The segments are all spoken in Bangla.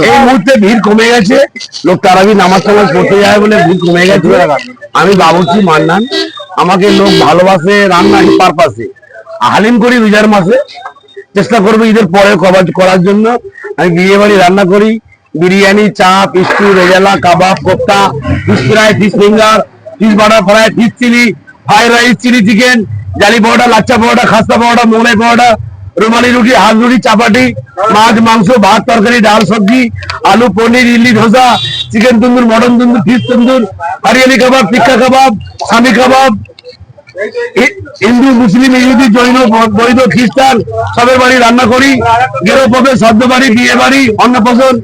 এই মুহূর্তে ভিড় কমে গেছে, লোক তারাবি নামাজ টামাজ পড়তে যায় বলে ভিড় কমে গেছে। আমি বাবুর্চি মান্নান, আমাকে লোক ভালোবাসে রান্নার পারপাসে। হালিম করি রোজার মাসে, চেষ্টা করবো ঈদের পরে করার জন্য। আমি বিয়ে বাড়ি রান্না করি, বিরিয়ানি, চাপ, স্টু, রেজালা, কাবাব, কোপ্তা, fish fry, fish finger, fish butter fry, fish chilli, fried rice, chilli chicken, জালি পাউডার, লাচ্চা পাউডার, খাস্তা পাউডার, মোগলাই পাউডার, রুমালি রুটি, হাত রুটি, চাপাটি, মাছ, মাংস, ভাত, তরকারি, ডাল, সবজি, আলু, পনির, ইডলি, ধোসা, চিকেন তন্দুর, মটন তন্দুর, ফিশ তন্দুর, হরিয়ালি কাবাব, টিক্কা কাবাব, স্বামী কাবাব। হিন্দু, মুসলিম, ইহুদি, জৈন, বৈধ, খ্রিস্টান সবের বাড়ি রান্না করি। গেরো পবে, সদ্য বাড়ি, বিয়ে বাড়ি, অন্নপ্রাশন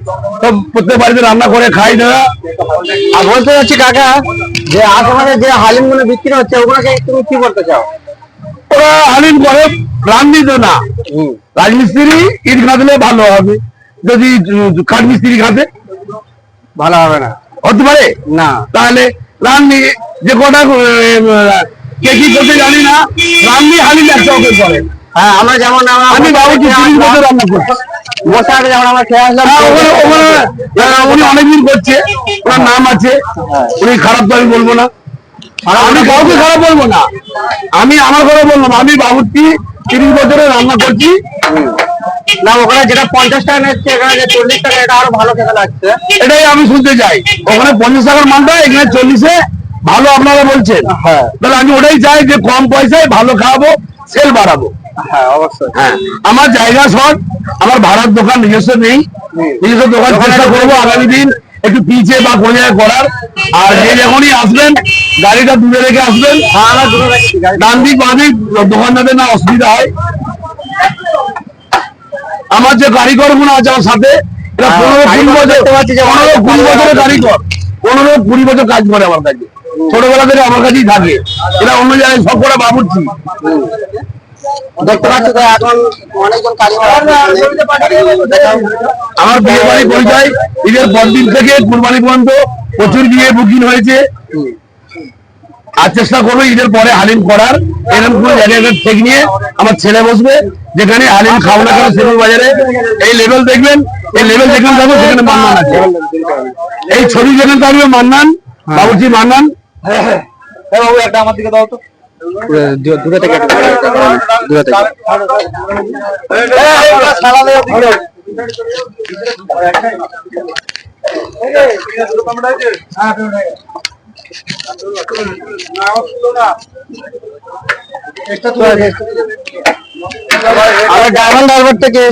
সব প্রত্যেক বাড়িতে রান্না করে খাই দাদা। আর বলতে চাচ্ছি কাকা, যে আশেপাশে যে হালিম গুলো বিক্রি হচ্ছে ওগুলোকে তুমি কি বলতে চাও? ওরা হালিম করে রান্নি তো না, রাজমিস্ত্রি ইট খাঁদলে ভালো হবে, যদি কাঠ মিস্ত্রি খাঁতে ভালো হবে না, হতে পারে না। তাহলে রান্নি যে কটা কে কি করতে জানি না, রান্নি হালিম একটা ওকে করে। হ্যাঁ, আমরা যেমন আমি বাবুজি 30 বছর রান্না করছি, বসার যেমন আমরা খেয়ে আসলাম, উনি অনেকদিন করছে, ওনার নাম আছে, উনি খারাপ তো আমি বলবো না, আমি কাউকে খারাপ বলবো না, আমি আমার কথা বললাম। আমি বাবুর্চি 30 বছরে রান্না করছি না। ওখানে যেটা 50 টাকা নিচ্ছে, এখানে যে 40 টাকা, এটা আরো ভালো খেতে লাগছে। এটাই আমি শুনতে চাই। ওখানে 50 টাকার মানটা এখানে 40-এ ভালো আপনারা বলছেন। হ্যাঁ, তাহলে আমি ওটাই চাই যে কম পয়সায় ভালো খাওয়াবো, সেল বাড়াবো। হ্যাঁ অবশ্যই। হ্যাঁ, আমার জায়গা শর্ট, আমার ভাড়ার দোকান নিজস্ব নেই, নিজস্ব দোকান চেষ্টা করবো আগামী দিন একটু পিছে বা কোন জায়গায় করার। আর যে যখনই আসবেন গাড়িটা দূরে রেখে আসবেন, ডান দিক বাঁ দিক দোকানদারের না অসুবিধা হয়। আমার যে কারিগর গুলো আছে আমার সাথে, এরা 15-20 বছরের কারিগর, 15-20 বছর কাজ করে আমার কাছে, ছোটবেলা থেকে আমার কাছেই থাকে। এরা অন্য জায়গায় সব করে বাবুর্চি। দেখতে পাচ্ছ তো এখন অনেকজন কারিগর আমার বিয়ে বাড়ি পরিচয় ঈদের পরদিন থেকে কুরবানি পর্যন্ত প্রচুর বিয়ে বুকিং হয়েছে। আর চেষ্টা করবো ঈদের পরে হালিম করার। এরকম কোন জায়গায় ঠিক নিয়ে আমার ছেলে বসবে, যেখানে হালিম খাও না কেন সেগুন বাজারে এই লেভেল দেখবেন, এই লেভেল যেখানে থাকবে সেখানে মান্নান আছে, এই ছবি যেখানে থাকবে মান্নান, বাবুর্চি মান্নান। বাবু একটা আমার দিকে দাও তো, দূরে থেকে দূরে থেকে ডায়মন্ড হারবার থেকে